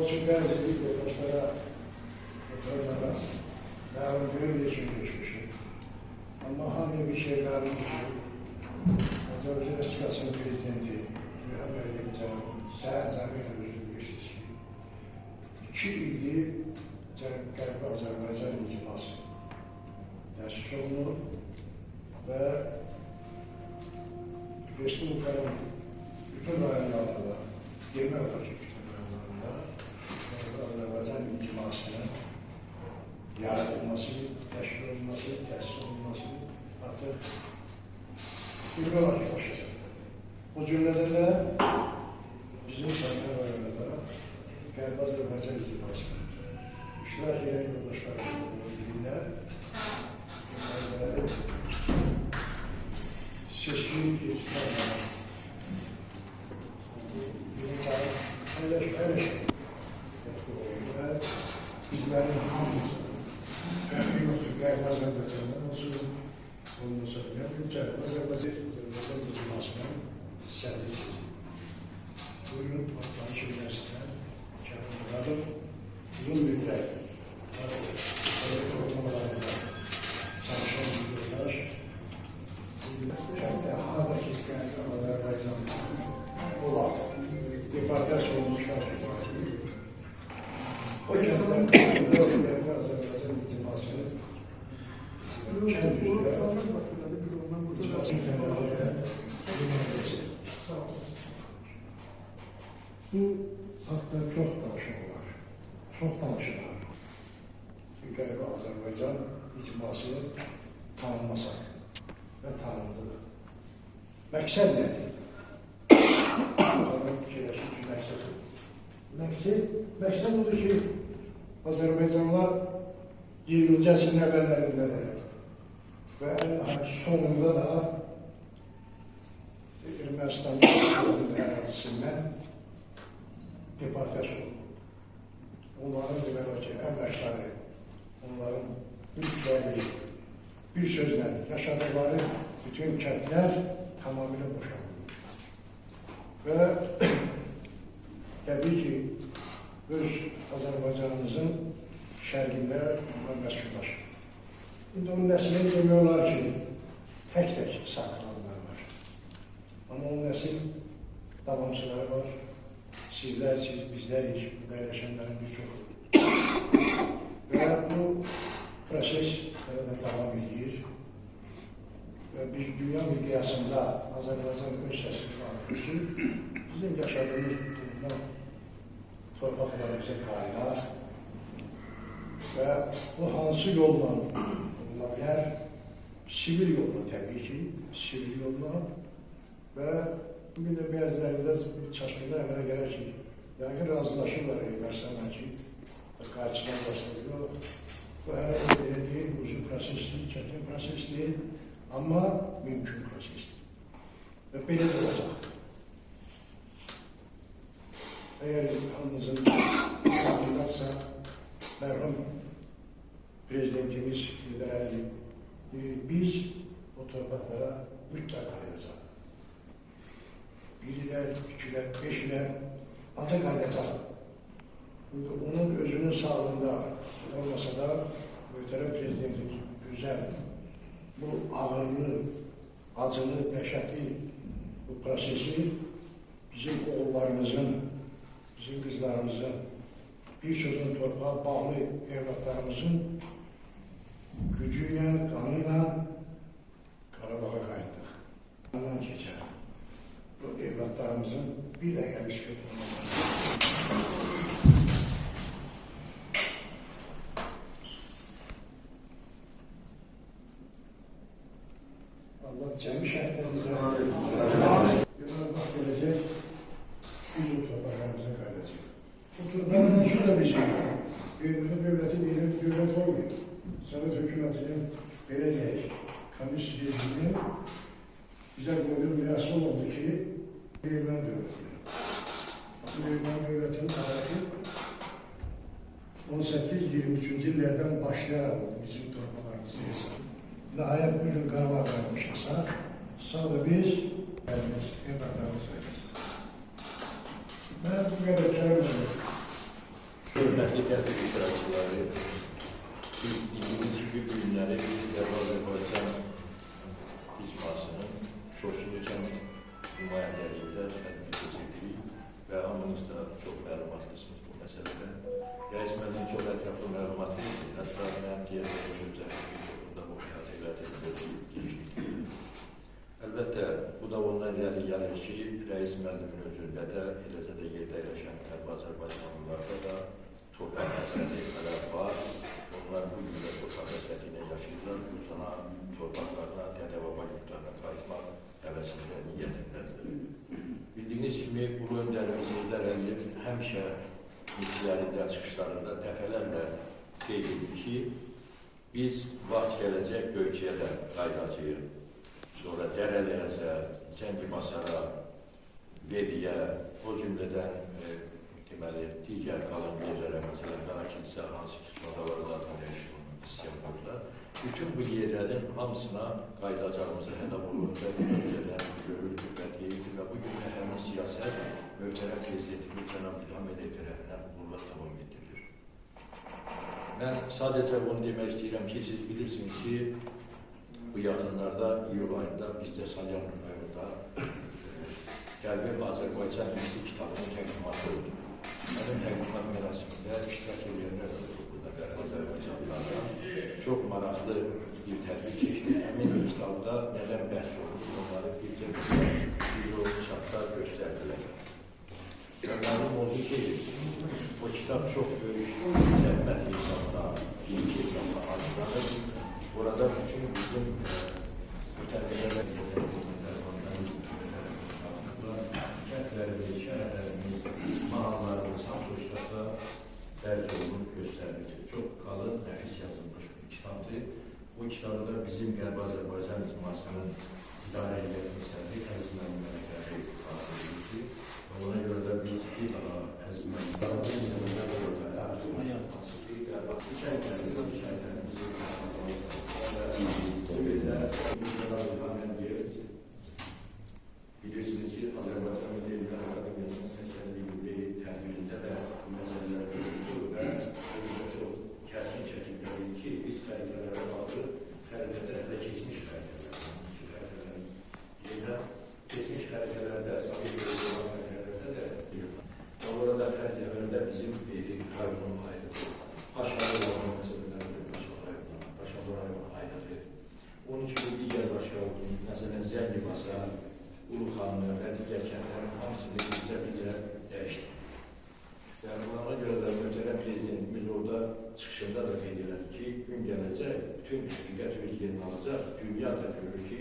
için bəzi yoldaşlara, oturanlara məlum deyil için geçmişim. Ama hangi bir şey məlum ki, Azərbaycan Respublikasının prezidenti İlham Əliyevdən Səhət Əminov bilirsiniz ki, 2 ildir Qərbi Azərbaycan icması təşkil olunub və Respublikanın bütün rayonlarında, demək olar ki, bütün rayonlarında Qərbi Azərbaycan icmasının yaradılması, təşkil olunması, təsis olunması artıq bilmək olar ki, başlayacaq. O cümlədən də bizim Şəhər rayonunda Qərbi Azərbaycan icmasının iştirak edən yoldaşlarımızın bilirlər, seçkin geçirlərlə bir tarih bizlərin hamımızı yoxdur, Qərbi Azərbaycandan olsun, ondan sonra Qərbi Azərbaycan icmasının hissəlidir. Buyurun, Patlanış Üniversitesindən Kərim Muradov uzun müddət ormanlarında çalışan bir yoldaş, kəndə haradakı Qərbi Azərbaycan olan departiyası olmuşlar ki, o kəndlər Qərbi Azərbaycan icmasını kənd üzrə bu haqqda çox danışırlar, çox danışırlar. Qərbi Azərbaycan icmasını tanınmasaq və tanındığı. Məqsəd nədir? Onların fikirləşik ki, məqsəd odur ki, Azərbaycanlar 20-ci əsrin əvvəllərindədir və sonunda da Ermənistanın ərazisindən deportasyon oldu. Onların demək ki, əməkləri, onların mülkləri, bir sözlə yaşadıkları bütün kəndlər tamamilə boşaldı. Və təbii ki, öz Azərbaycanımızın şərqində məşğullaşır. İndi onun nəslini demək olar ki, tək-tək saxlananlar var. Amma onun nəsil davamçıları var. Sizlər, bizlərik, bu paylaşanların bir çoxu. Və bu proses davam edir. Və biz dünya miqyasında Azərbaycan öz səsini alır ki, bizim yaşadığımız torpaqlarımıza qaynar və bu hansı yolla ola bilər? Sivil yolla təbii ki, sivil yolla və bugün də bəzilərində çaşqında əmələ gələr ki, yəni razılaşırlar Ermənistanla ki, qarşıdan başlayır. Bu hər deyil, uzun prosesdir, çətin prosesdir, amma mümkün prosesdir. Və belə də olacaq. Əgər hamımızın kandidatsa, mərhum prezidentimiz Əliyev, biz o torpaqlara mütləq ayıracaq. 1 ilə, 2 ilə, 5 ilə adı qaynatan. Onun özünün sağlığında olmasa da möhtərəm prezidentimiz gözəl bu ağırlı, acılı, dəhşətli bu prosesi bizim oğullarımızın, bizim qızlarımızın, bir sözün torpağa bağlı evlatlarımızın gücü ilə, qanı ilə Qarabağa qayıtdıq. Ondan keçər. Bu evlatlarımızın bir də gəliş götürmələri. Allah cəmi şəhətlərimizə bax gələcək, biz o torpaqlarımıza qayıdacaq. Bu torpaqların şu da bizim, bizim dövləti deyilən dövlət olmuyor. Sovet hökumətinin belə deyək, komünist rejiminin bizə qoyduğu mirası oldu ki, Erməni dövlətidir. Bu Erməni dövlətinin tarixi 18-23-cü illərdən başlayaraq bizim torpaqlarımızı hesab. Nəhayət bir gün Qarabağ qayıtmışsa, sonra biz evlatlarımız verəcək. Mən bu qədər kərəm Hörmətli tədbir iştirakçıları, bildiyiniz gibi bu günləri biz Azərbaycan icmasının Şoşulu kənd nümayəndəliyində tədbir keçirdik və hamınız da çox məlumatlısınız bu məsələdə. Rəis müəllim çox ətraflı məlumat verir, hətta mənim deyəcəyim sözlərin bir çoxunda müşahidə elədik. Əlbəttə, bu da ondan irəli gəlir ki, rəis müəllimin özündə də, eləcə də yerdə yaşayan Azərbaycanlılarda da torpaq həsrətləri var. Onlar bu gün də torpaq həsrəti ilə yaşayırlar. Bu sana torpaqlarına, dədə-baba yurtlarına qayıtmaq həvəsində, niyyətindədir. Bildiyiniz kimi, Ulu Öndərimiz Heydər Əliyev həmişə misilərində, çıxışlarında dəfələrlə qeyd edir ki, biz vaxt gələcək Göyçəyə də qayıdacağıq. Sonra Dərəliyəzə, Cəngibasara, Vediyə, o cümlədən deməli, digər qalan yerlərə, məsələn, Qarakilsə, hansı ki, çoxdaları da tanıyışın isyanlarla, bütün bu yerlərin hamısına qayıdacağımızı hədəf olur və öncədən görürdük və deyirdik və bugün həmin siyasət möhtərəm prezidentimiz Cənab İlham Əliyev tərəfindən uğurla davam etdirilir. Mən sadəcə onu demək istəyirəm ki, siz bilirsiniz ki, bu yaxınlarda, iyul ayında bizdə Salyan rayonunda Qərbi Azərbaycan Milli kitabının təqdimatı oldu. Mənim təqdimat mərasimində iştirak edənlər burada Qərbi Azərbaycanlılarla çox maraqlı bir tədbir keçdi. Həmin kitabda nədən bəhs olundu, onları bircə video çatlar göstərdilər. Məlum oldu ki, o kitab çox böyük zəhmət hesabına, ilk hesabına hazırlanır. Burada bütün bizim mütəbirlərlə kəndlərimiz, şəhərlərimiz, mahallarımız, hamısı dərc olunub göstərilir. Çox qalın, nəfis yazılmış bir kitabdır. Bu kitabı da bizim Qərbi Azərbaycan icmasının idarə edilərini səhvi Əziz Məmmədləri hazırlayıcı. Ona görə də bir daha Əziz Məmmədləri artırma yapması ki, bilirsiniz ki, Azərbaycan Milli Elmlər Akademiyasının 80-li tədbirində də bu məsələlər görüldü və çox kəskin şəkildə deyil ki, biz xəritələrə baxırıq, xəritədə hələ keçmiş xəritələr. Keçmiş xəritələrdə, Sabir Bölgə olan xəritələrdə də və orada xəritələrdə bizim rayonun ayrıdır. Aşağı olan məsələlərdir, aşağı rayonun ayrıdır. Onun kimi digər başqa olduğunu, məsələn, Zəngibasa, Uluxanlı və digər kəndlərin hamısını bizə dəyişdi. Yəni, buna görə də möhtərəm prezidentimiz orada çıxışında da qeyd elədi ki, gün gələcək, bütün həqiqət öz yerini alacaq, dünya da görür ki,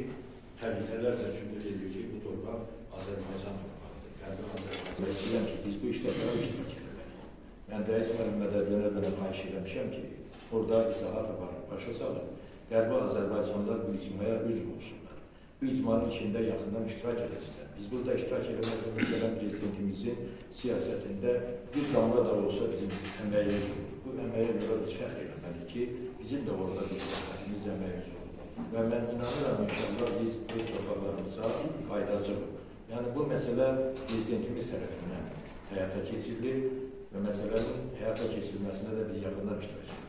xəritələr də sübut edir ki, bu torpaq Azərbaycan torpaqdır. Qərbi Azərbaycan. Istəyirəm ki, biz bu işlərə iştirak edilməliyik. Mən rəis müəllimə dönə-dönə xahiş eləmişəm ki, orada izahat aparıb, başa salın, Qərbi Azərbaycanlılar bu icmaya üzv olsunlar. Bu icmanın içində yaxından iştirak edilsinlər. Biz burada iştirak edilən prezidentimizin siyasətində bir damla da olsa bizim əməyimiz olur. Bu əməyə görə biz fəxr eləməliyik ki, bizim də orada bir siyasətimiz əməyimiz olur. Və mən inanıram, inşallah biz öz torpaqlarımıza qayıdacağıq. Yəni, bu məsələ prezidentimiz tərəfindən həyata keçirilir və məsələnin həyata keçirilməsində də biz yaxından iştirak edilməliyik.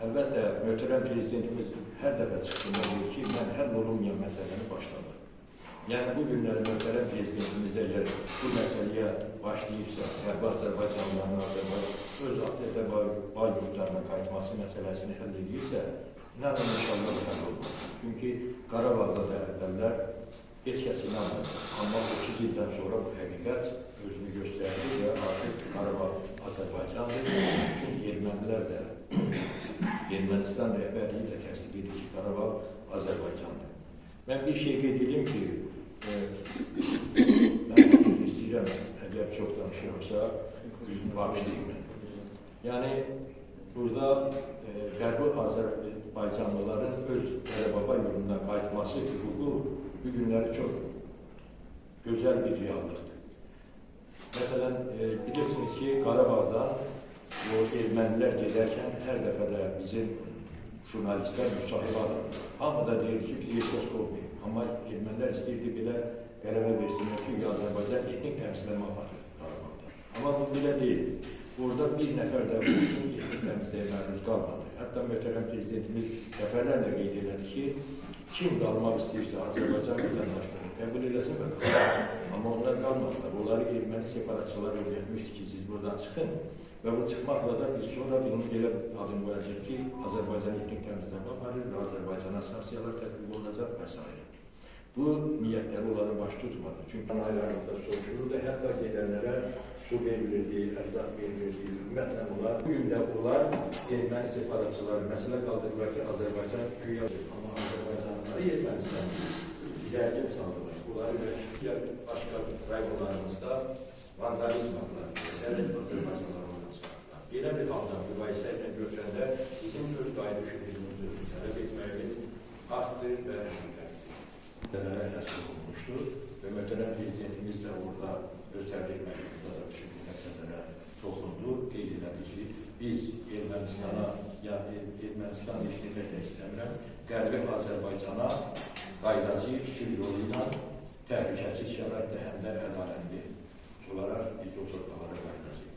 Əlbəttə, möhtərəm prezidentimiz hər dəfə çıxdığında deyir ki, mən həll olunmayan məsələni başladım. Yəni, bu günləri möhtərəm prezidentimiz əgər bu məsələyə başlayıbsa, Qərbi Azərbaycanlıların öz adətə bay yurtlarına qayıtması məsələsini həll edirsə, inanın inşallah həll olmaz. Çünki Qarabağda da əvvəllər heç kəs inanmır. Amma 30 ildən sonra bu həqiqət özünü göstərdi və artıq Qarabağ Azərbaycandır. Bütün ermənilər də Ermənistan rəhbərliyi də təsdiq edir ki, Qarabağ Azərbaycandır. Mən bir şey qeyd edeyim ki, mən istəyirəm, əgər çox danışıyorsa, üzünü bağışlayayım mən. Yəni, burada Qərbi Azərbaycanlıların öz dədə-baba yurdundan qayıtması hüququ bu günləri çox gözəl bir reallıqdır. Məsələn, bilirsiniz ki, Qarabağdan o ermənilər gedərkən hər dəfə də bizim jurnalistlər müsahibə alır. Hamı da deyir ki, biz etiraz olmayıb. Amma ermənilər istəyirdi belə qərara versinlər ki, Azərbaycan etnik təmsilləmə aparır Qarabağda. Amma bu belə deyil. Burada bir nəfər də olsun etnik təmizliyə məruz qalmadı. Hətta möhtərəm prezidentimiz dəfələrlə qeyd elədi ki, kim qalmaq istəyirsə Azərbaycan vətəndaşları qəbul eləsə və qalır. Amma onlar qalmadılar. Onları erməni separatçılar öyrətmişdi ki, siz buradan çıxın. Və bu çıxmaqla da biz sonra bunun belə adını qoyacaq ki, Azərbaycan etnik təmizləmə aparır və Azərbaycana sanksiyalar tətbiq olunacaq və s. Bu niyyətləri onları baş tutmadı. Çünki aylarında soruşulurdu, hətta gedənlərə su verilirdi, ərzaq verilirdi, ümumiyyətlə onlar. Bugün də onlar erməni separatçıları məsələ qaldırırlar ki, Azərbaycan güya, amma Azərbaycanlıları Ermənistan ilərgin saldılar. Bunları başqa rayonlarımızda vandalizm adlar, devlet Azərbaycanlarına çıxardılar. Belə bir halda mübahisə ilə götürəndə bizim öz qayda şübhümüzü tələb etməyimiz haqdır və həsr olunmuşdur və möhtərəm prezidentimiz də orada öz təbliğ məktubunda da bu məsələlərə toxundu, qeyd elədi ki, biz Ermənistana, yəni Ermənistan işləmək də istəmirəm, Qərbi Azərbaycana qaydacı fikir yolu ilə təhlükəsiz şəraitdə həm də ədalətli olaraq biz o torpaqlara qaydacağıq.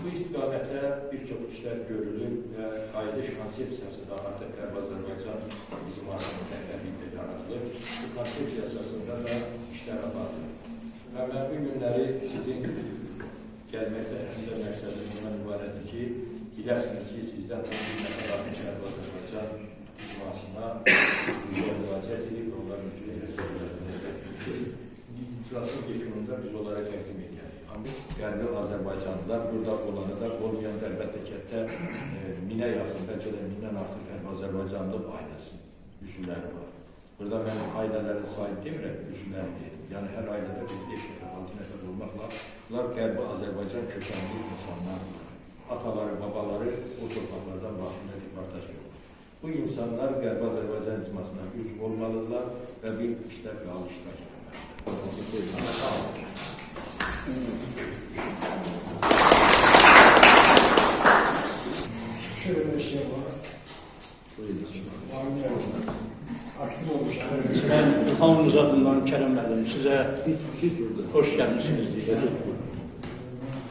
Bu istiqamətdə bir çox işlər görülür və qayıdış konsepsiyası da artıq Qərbi Azərbaycan bizim arasında rəhbərlikdə yaradılır. Bu konsepsiya əsasında da işlər aparılır. Və mən bu günləri sizin gəlməkdə həm də məqsədim ondan ibarətdir ki, bilirsiniz ki, sizdən bir nəfər artıq Qərbi Azərbaycan icmasına müraciət edib, onlar iclasın yekununda biz onlara təqdim edək. Qərbi Azərbaycanlılar burada olanı da olmayan əlbəttə kətdə minə yaxın, bəlkə də mindən artıq Qərbi Azərbaycanlı ailəsi üzvləri var. Burada mən ailələrin sahib demirəm, üzvləri deyim. Yəni hər ailədə 5 nəfər, 6 nəfər olmaqla bunlar Qərbi Azərbaycan kökənli insanlardır. Ataları, babaları o torpaqlardan vaxtında deportaj oldu. Bu insanlar Qərbi Azərbaycan icmasına üzv olmalıdırlar və bir işlər fəal iştirak etməlidirlər. Şöyle bir şey var. Aktif olmuş. Ben hamınız adından Kerem Bey'im size hoş gelmişsiniz diye.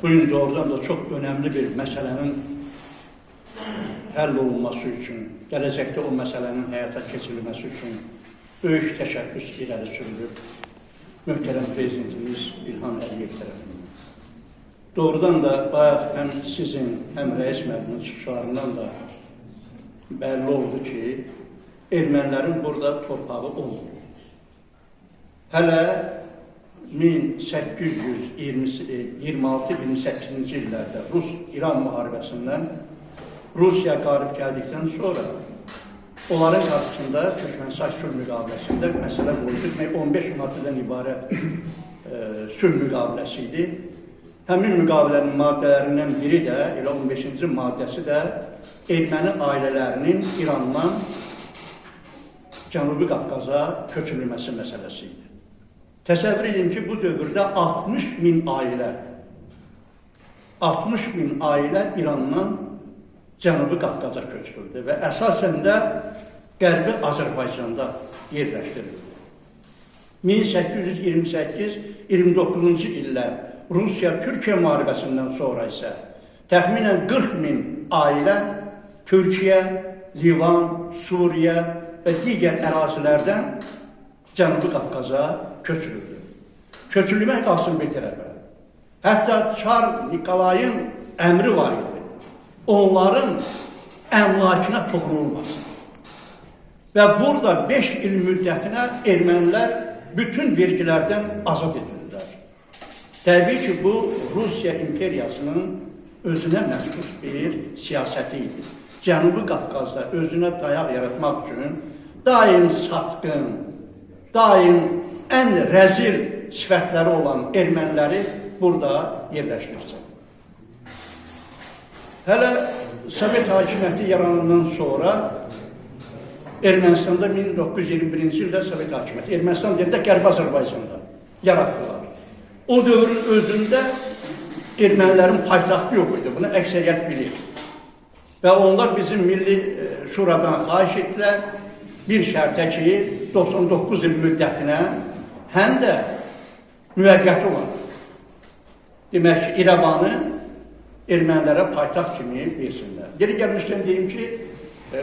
Bugün doğrudan da çok önemli bir meselenin həll olunması üçün, gələcəkdə o məsələnin həyata keçirilməsi üçün böyük təşəbbüs irəli sürülür. Möhtərəm prezidentimiz İlham Əliyev tərəfindən. Doğrudan da bayaq həm sizin, həm rəis müəllimin çıxışlarından da bəlli oldu ki, ermənilərin burada torpağı olmuyor. Hələ 1826-28-ci illərdə Rus-İran müharibəsindən Rusiya qalib gəldikdən sonra onların qarşısında Türkmenistan sülh müqaviləsində məsələ qoydu. 15 maddədən ibarət sülh müqaviləsi idi. Həmin müqavilənin maddələrindən biri də, elə 15-ci maddəsi də erməni ailələrinin İrandan Cənubi Qafqaza köçürülməsi məsələsi idi. Təsəvvür edin ki, bu dövrdə 60.000 ailə İrandan Cənubi Qafqaza köçürüldü və əsasən də Qərbi Azərbaycanda yerləşdirildi. 1828-29-cu illər Rusiya-Türkiyə müharibəsindən sonra isə təxminən 40.000 ailə Türkiyə, Livan, Suriyə və digər ərazilərdən Cənubi Qafqaza köçürüldü. Köçürülmək qalsın bir tərəfə. Hətta Çar Nikolayın əmri var idi. Onların əmlakına toxunulmasın. Və burada 5 il müddətinə ermənilər bütün vergilərdən azad edildilər. Təbii ki, bu Rusiya imperiyasının özünə məxsus bir siyasəti idi. Cənubi Qafqazda özünə dayaq yaratmaq üçün daim satqın, daim ən rəzil sifətləri olan erməniləri burada yerləşdirsin. Hələ Sovet hakimiyyəti yaranandan sonra Ermənistanda 1921-ci ildə Sovet hakimiyyəti, Ermənistan deyəndə Qərbi Azərbaycanda yaratdılar. O dövrün özündə ermənilərin paytaxtı yox idi, bunu əksəriyyət bilir. Və onlar bizim Milli Şuradan xahiş etdilər, bir şərtə ki, 99 il müddətinə həm də müvəqqəti olan, demək ki, İrəvanı ermənilərə paytaxt kimi versinlər. Geri gəlmişdən deyim ki,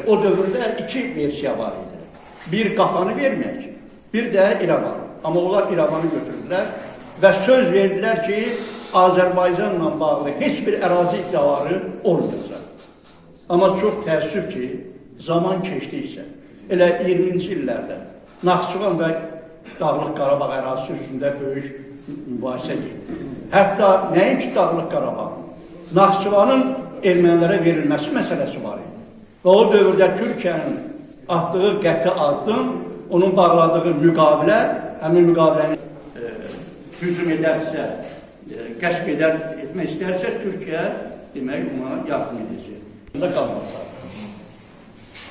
o dövrdə iki versiya var idi. Bir qafanı vermək, bir də İrəvanı. Amma onlar İrəvanı götürdülər və söz verdilər ki, Azərbaycanla bağlı heç bir ərazi iddiaları olmayacaq. Amma çox təəssüf ki, zaman keçdikcə, elə 20-ci illərdə Naxçıvan və Dağlıq Qarabağ ərazisi üstündə böyük mübahisə gedir. Hətta nəinki Dağlıq Qarabağ, Naxçıvanın ermənilərə verilməsi məsələsi var idi. Və o dövrdə Türkiyənin atdığı qəti addım, onun bağladığı müqavilə, həmin müqaviləni hücum edərsə, qəsb etmək istərsə, Türkiyə demək ona yardım edəcək. Bunda qalmazlar.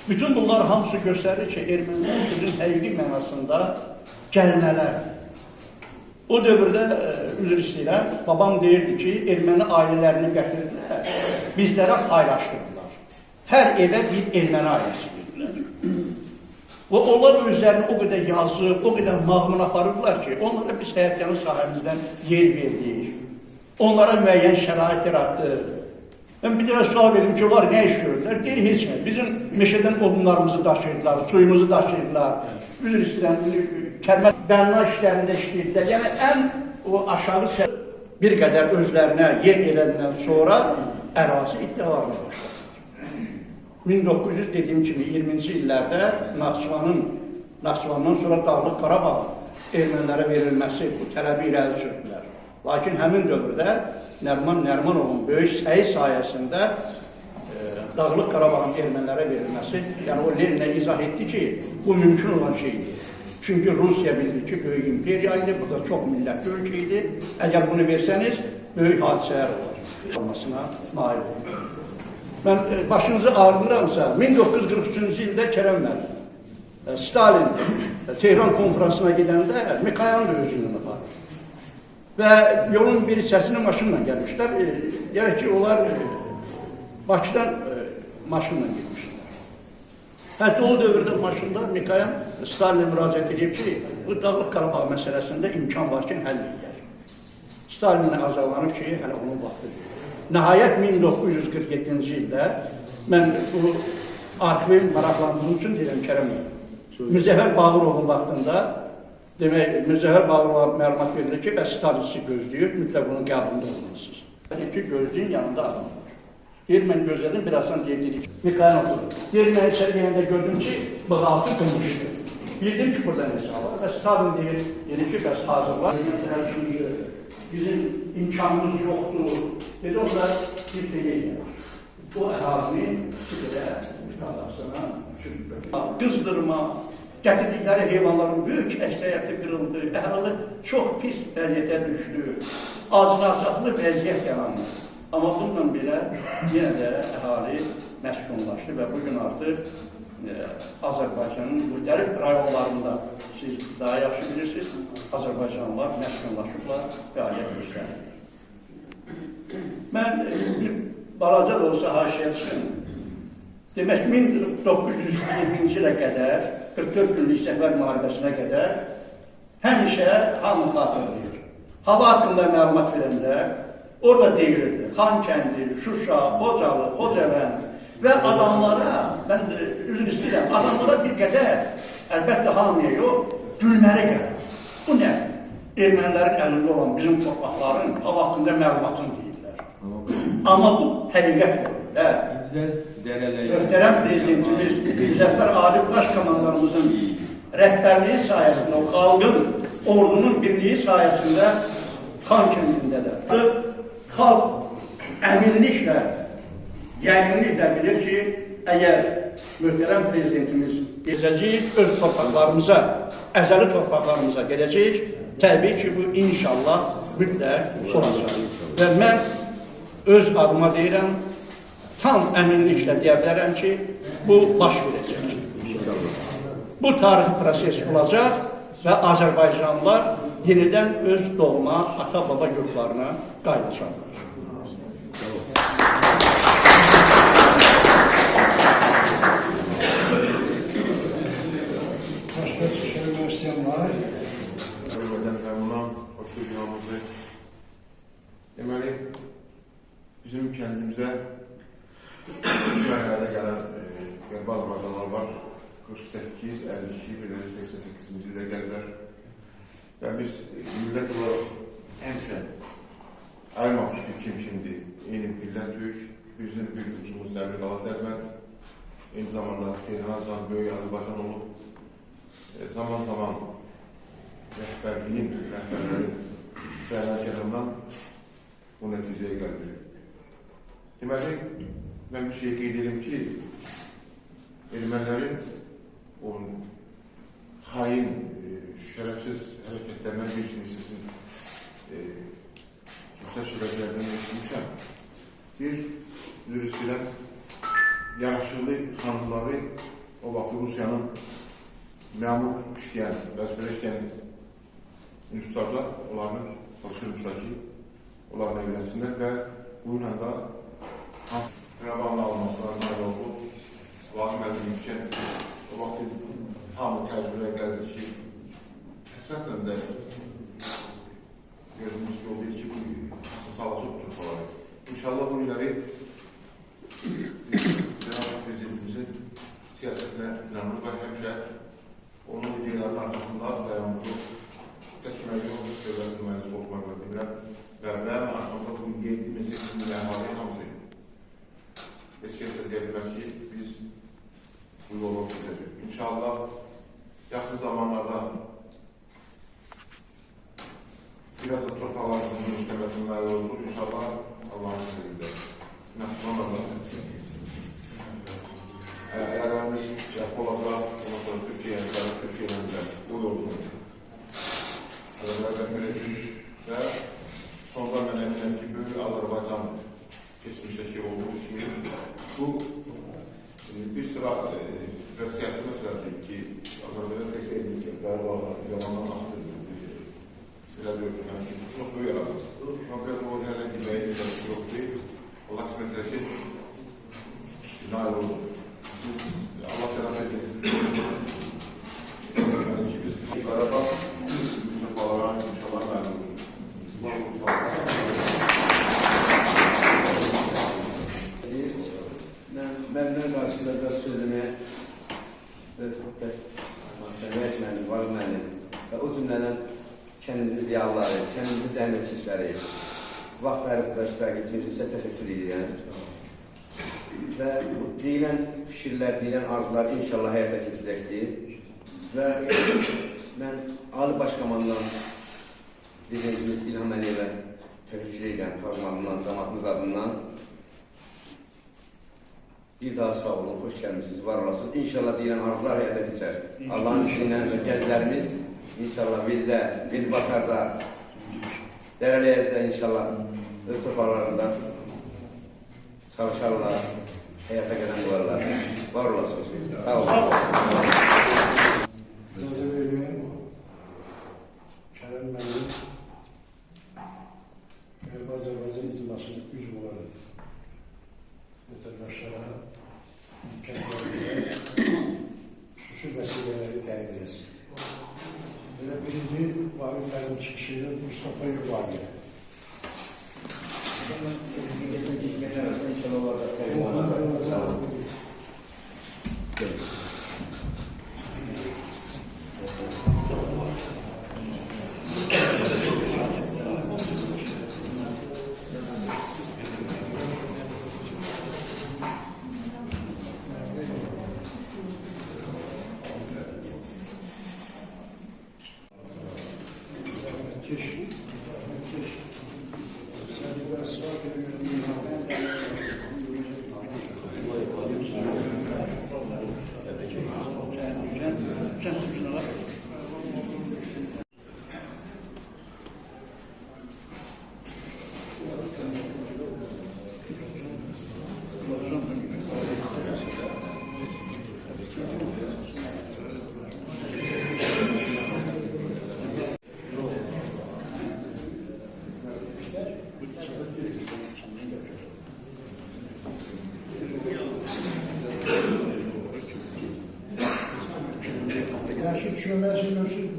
Bütün bunlar hamısı göstərir ki, ermənilər sözün həqiqi mənasında gəlmələr. O dövrdə, üzr istəyirəm, babam deyirdi ki, erməni ailələrini gətirdilər, bizlərə paylaşdırdılar. Hər evə bir erməni ailəsi verirlər. Və onlar özlərini o qədər yazıb, o qədər mağmun aparırdılar ki, onlara biz həyatyanı sahəmizdən yer verdik. Onlara müəyyən şərait yaratdı. Mən bir dəfə sual verdim ki, onlar nə iş görürlər? Deyir, heç nə. Bizim meşədən odunlarımızı daşıyırdılar, suyumuzu daşıyırdılar. Üzr istəyirəm, kəlmə bənna işlərində işləyirdilər. Yəni, ən o aşağı bir qədər özlərinə yer elədikdən sonra ərazi iddialarına başladı. 1900 dediyim kimi 20-ci illərdə Naxçıvandan sonra Dağlıq Qarabağ ermənilərə verilməsi bu tələbi irəli sürdülər. Lakin həmin dövrdə Nəriman Nərimanovun böyük səyi sayəsində Dağlıq Qarabağın ermənilərə verilməsi, yəni o Leninə izah etdi ki, bu mümkün olan şeydir. Çünki Rusiya bildi ki, böyük imperiya idi, bu da çox millətli ölkə idi. Əgər bunu versəniz, böyük hadisələr olur. Olmasına nail olur. Mən başınızı ağrıdıramsa, 1943-cü ildə Kərəm müəllim, Stalin Tehran konferansına gedəndə Mikayan da özünün aparır. Və yolun bir hissəsini maşınla gəlmişlər. Deyək ki, onlar Bakıdan maşınla getmişlər. Hətta o dövrdə maşında Mikayan Stalinə müraciət edib ki, bu Dağlıq Qarabağ məsələsində imkan varkən həll edər. Stalinə azarlanıb ki, hələ onun vaxtıdır. Nəhayət 1947-ci ildə mən bu arxivi maraqlandığım üçün deyirəm Kərəm Müzəffər Bağırovun vaxtında demək, Müzəffər Bağırova məlumat verilir ki, bəs Stalin sizi gözləyir, mütləq bunun qəbulunda olmalısınız. Deyir ki, gözləyin, yanında adam var. Deyir, mən gözlədim, birazdan deyir ki, Mikayan oturur. Deyir, mən içəri deyəndə gördüm ki, bığaltı qılmışdır. Bildim ki, burada nəsə var. Və Stalin deyir ki, bəs hazır var. Bizim imkanımız yoxdur. Dedi, onlar bir deyil. O əhalini siqirə, qalasına, qızdırma, gətirdikləri heyvanların böyük əksəriyyəti qırıldı, əhali çox pis vəziyyətə düşdü, acınacaqlı vəziyyət yarandı. Amma bununla belə yenə də əhali məskunlaşdı və bugün artıq Azərbaycanın müxtəlif rayonlarında, siz daha yaxşı bilirsiniz, Azərbaycanlılar məskunlaşıblar, fəaliyyət göstərir. Mən bir balaca da olsa haşiyə çıxın, demək 1920-ci ilə qədər, 44 günlük səfər müharibəsinə qədər həmişə hamı xatırlayır. Hava haqqında məlumat verəndə orada deyilirdi, Xankəndi, Şuşa, Xocalı, Xocavənd və adamlara, mən də üzr istəyirəm, adamlara bir qədər, əlbəttə hamıya yox, gülməli gəlir. Bu nə? Ermənilərin əlində olan bizim torpaqların hava haqqında məlumatını deyirlər. Amma bu həqiqət olur. Möhtərəm prezidentimiz, Müzəffər Ali Baş komandanımızın rəhbərliyi sayəsində, o xalqın, ordunun birliyi sayəsində Xankəndində də. Xalq əminliklə, yəqinliklə bilir ki, əgər möhtərəm prezidentimiz gedəcək, öz torpaqlarımıza, əzəli torpaqlarımıza gedəcək, təbii ki, bu inşallah mütləq olacaq. Və mən öz adıma deyirəm, tam əminliklə deyə bilərəm ki, bu baş verəcək. Bu tarixi proses olacaq və Azərbaycanlılar yenidən öz doğma, ata-baba yurtlarına qayıdacaqlar. Başqa çıxışlarına istəyən var. Məmnunam, oturduğumuzu. Deməli, bizim kendimize üç mərhələdə gələn qərbi Azərbaycanlılar var. 48, 52, 88-ci ildə gəlirlər. Və biz millət olaraq həmişə ayırmamışıq ki, kim kimdir. Eyni millətik, bizim bir ucumuz Dəmir Qala Dərbənd, eyni zamanda Tehran, Böyük Azərbaycan olub. Zaman-zaman rəhbərliyin, rəhbərlərin fəaliyyətlərindən bu nəticəyə gəlmişik. Deməli, mən bir şey qeyd edim ki, ermənilərin o xain, şərəfsiz hərəkətlərindən bir kimisinin sosial şəbəkələrdən yaşamışam. Bir, üzr istəyirəm, yaraşıqlı xanımları o vaxt Rusiyanın məmur işləyən, vəzifədə işləyən institutlarda onların çalışırmışlar ki, onlarla evlənsinlər və bununla da Qarabağın alınmasına nail oldu. Vahim Əlimişkən o vaxt hamı təcrübəyə gəldi ki, həsrətlə də gözümüz yolda ki, sağlıqlı tutulmaları. İnşallah bu illəri Cənab Prezidentimizin siyasətinə inanır və həmişə onun ideyalarının arkasında dayanmışdır. Təkməli yox, dövlətin nümayəndəsi olmaqla demirəm və mənim arxamda bu 7-8 min əmali hamısı. Heç kəsə deyilməz ki, biz bu yolu tutacaq. İnşallah yaxın zamanlarda biraz da torpaqlarımızın işləməsinin nail olur. İnşallah Allah'ın izniyle. Nasyonlarla əgərimiz Polada, ondan sonra Türkiye'nin de bu yolunu ve sonunda mən əminəm ki, böyük Azərbaycan geçmişdeki olduğu için bu bir sıra ve siyasi meseledir ki Azərbaycan tek sevdiği ki Qarabağ yalandan asıl yani çok büyük aradı. Ama biraz o yerlerine gitmeye çalışıyor yoktu. Allah kısmet ederse nail olur. Allah selam eylesin. Yani biz Qarabağ Mustafa'lara inşallah nail olur. Məndən qarşısında sözünü Məhkəmə etməli, var mənim və o cümlədən kəndimiz ziyalıları, kəndimiz əməkçiləri, vaxt verib və iştirak etdiyiniz üçün sizə təşəkkür edirəm. Və deyilən fikirlər, deyilən arzular inşallah həyata keçəcəkdir. Və mən Ali Başkomandan prezidentimiz İlham Əliyevə təşəkkür edirəm, xarmanından, cəmatımız adından. Bir daha sağ olun, xoş gəlmişsiniz, var olasınız. İnşallah deyilən arzular həyata keçər. Allah'ın izniyle və gənclərimiz İnşallah bir basarda Dərəliyəzdə inşallah öz toparlarında çalışarlar, həyata gələn olarlar. Var olasınız. Sağ olun. İcazə verin, Kərəm mənim Qərbi Azərbaycan icmasının üzv olan vətəndaşlara, kəndlərdə xüsusi vəsilələri təyin edəsin. Ve birinci vahimlerin çıkışıyla Mustafa Yuvali. Yaşlı çömezsin, ölsün.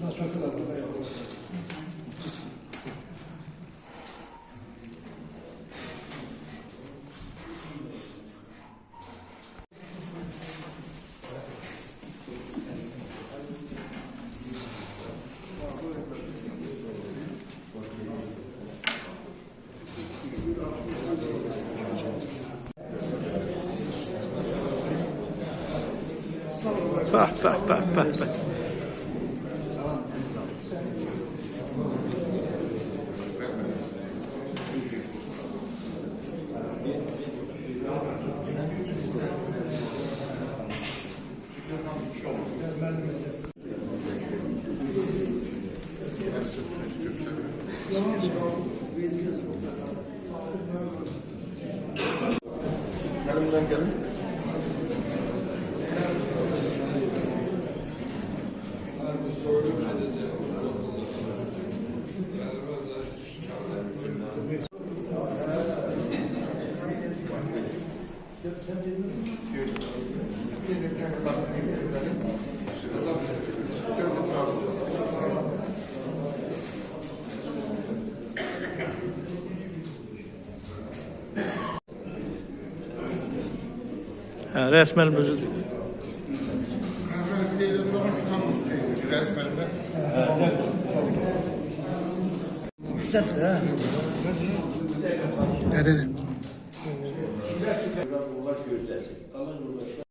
Nasıl kadar da yapalım. Bax, bax, bax, bax, bax. Yanımdan gelin. Rəsmən özü Bir de elektron çıkanmış çünkü resmen. Ne dedi?